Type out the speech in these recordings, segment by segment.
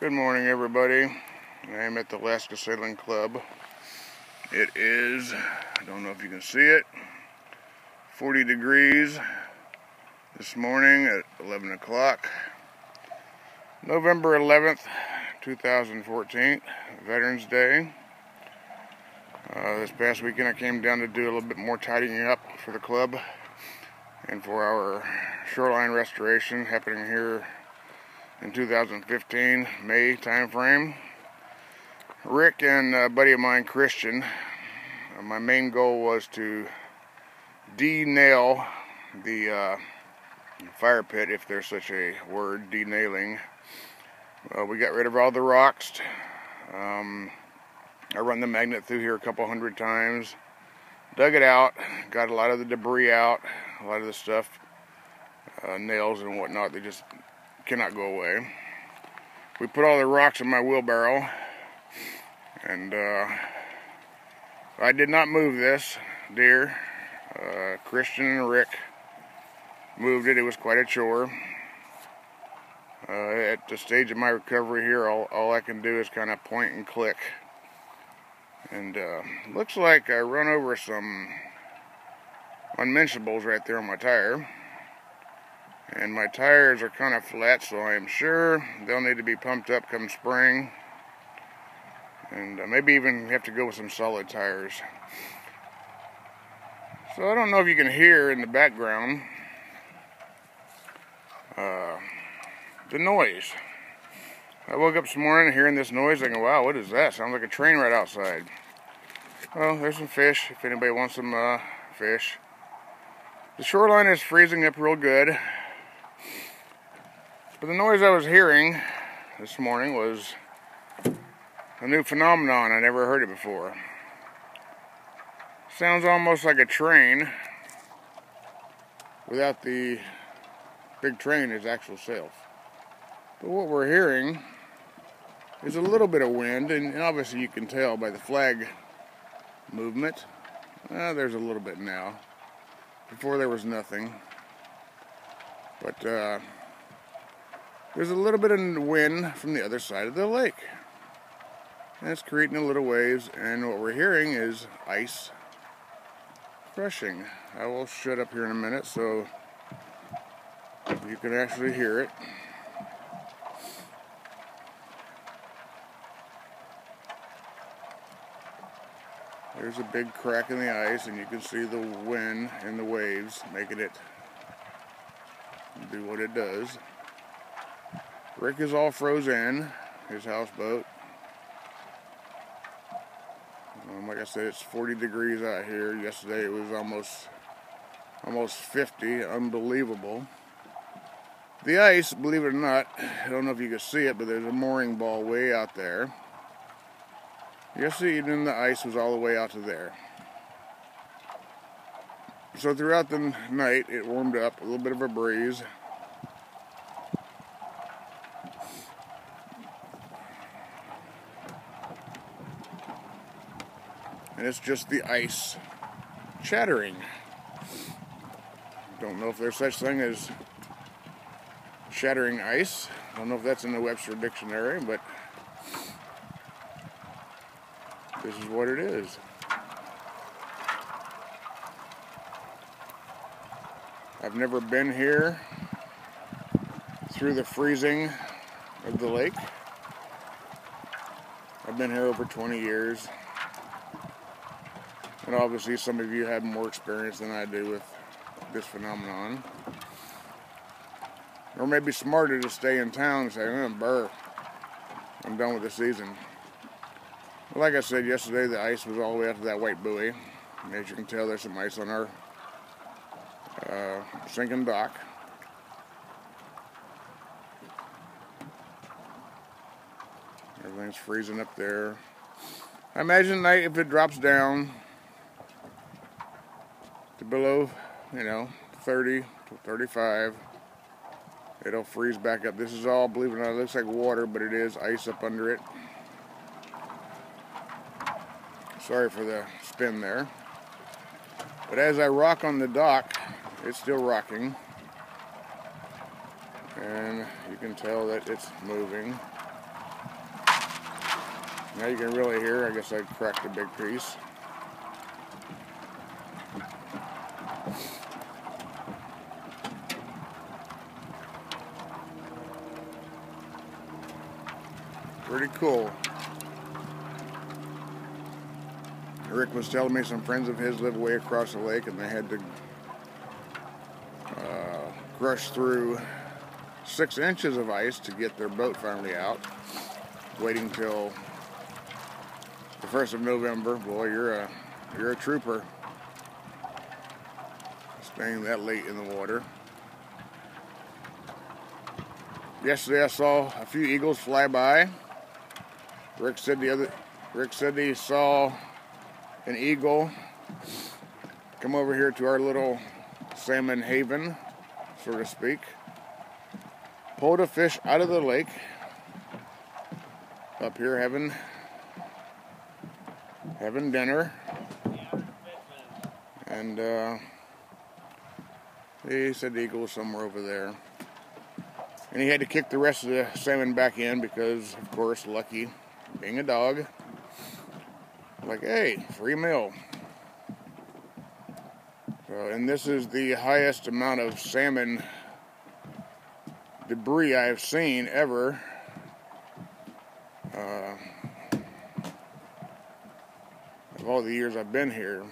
Good morning, everybody. I'm at the Alaska Sailing Club. It is, I don't know if you can see it, 40 degrees this morning at 11 o'clock. November 11th, 2014, Veterans Day. This past weekend I came down to do a little bit more tidying up for the club and for our shoreline restoration happening here in 2015, May time frame. Rick and a buddy of mine, Christian, my main goal was to de-nail the fire pit, if there's such a word, de-nailing. We got rid of all the rocks. I run the magnet through here a couple hundred times, dug it out, got a lot of the debris out, a lot of the stuff, nails and whatnot, they just cannot go away. We put all the rocks in my wheelbarrow, and I did not move this deer. Christian and Rick moved it. It was quite a chore. At the stage of my recovery here, all I can do is kind of point and click. And looks like I run over some unmentionables right there on my tire. And my tires are kind of flat, so I am sure they'll need to be pumped up come spring. And maybe even have to go with some solid tires. So I don't know if you can hear in the background the noise. I woke up this morning hearing this noise, thinking, wow, what is that? Sounds like a train right outside. Well, there's some fish, if anybody wants some fish. The shoreline is freezing up real good. But the noise I was hearing this morning was a new phenomenon. I never heard it before. Sounds almost like a train without the big train as actual self. But what we're hearing is a little bit of wind, and obviously you can tell by the flag movement. There's a little bit now. Before there was nothing. But there's a little bit of wind from the other side of the lake. And it's creating a little waves, and what we're hearing is ice crushing. I will shut up here in a minute so you can actually hear it. There's a big crack in the ice, and you can see the wind and the waves making it do what it does. Rick is all froze in his houseboat. Like I said, it's 40 degrees out here. Yesterday it was almost 50. Unbelievable. The ice, believe it or not, I don't know if you can see it, but there's a mooring ball way out there. Yesterday evening the ice was all the way out to there. So throughout the night it warmed up, a little bit of a breeze. And it's just the ice chattering. Don't know if there's such thing as shattering ice. I don't know if that's in the Webster Dictionary, but this is what it is. I've never been here through the freezing of the lake. I've been here over 20 years. And obviously some of you have more experience than I do with this phenomenon. Or maybe smarter to stay in town and say, burr, I'm done with the season. Well, like I said yesterday, the ice was all the way up to that white buoy. And as you can tell, there's some ice on our sinking dock. Everything's freezing up there. I imagine tonight if it drops down to below, 30 to 35, it'll freeze back up. This is all, believe it or not, it looks like water, but it is ice up under it. Sorry for the spin there. But as I rock on the dock, it's still rocking. And you can tell that it's moving. Now you can really hear. I guess I cracked a big piece. Pretty cool. Rick was telling me some friends of his live way across the lake, and they had to crush through 6 inches of ice to get their boat finally out. Waiting till the 1st of November. Boy, you're a trooper. Staying that late in the water. Yesterday I saw a few eagles fly by. Rick said he saw an eagle come over here to our little salmon haven, so to speak. Pulled a fish out of the lake. Up here having dinner. And he said the eagle was somewhere over there. And he had to kick the rest of the salmon back in because, of course, Lucky, being a dog, like, hey, free meal. So, and this is the highest amount of salmon debris I have seen ever. Of all the years I've been here.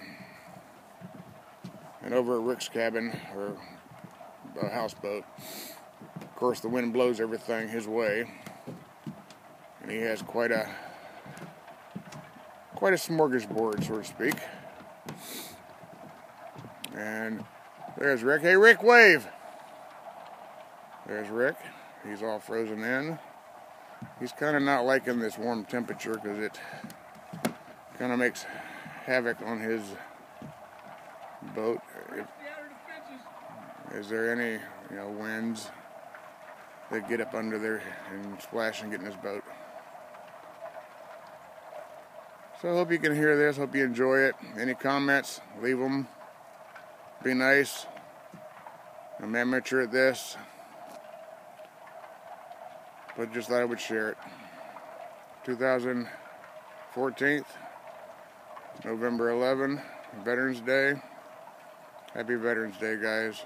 And over at Rick's cabin, or houseboat, of course the wind blows everything his way. And he has quite a smorgasbord, so to speak. And there's Rick. Hey, Rick, wave! There's Rick. He's all frozen in. He's kind of not liking this warm temperature because it kind of makes havoc on his boat. Is there any, winds that get up under there and splash and get in his boat? So I hope you can hear this. Hope you enjoy it. Any comments, leave them. Be nice. I'm amateur at this, but just thought I would share it. 2014, November 11, Veterans Day. Happy Veterans Day, guys.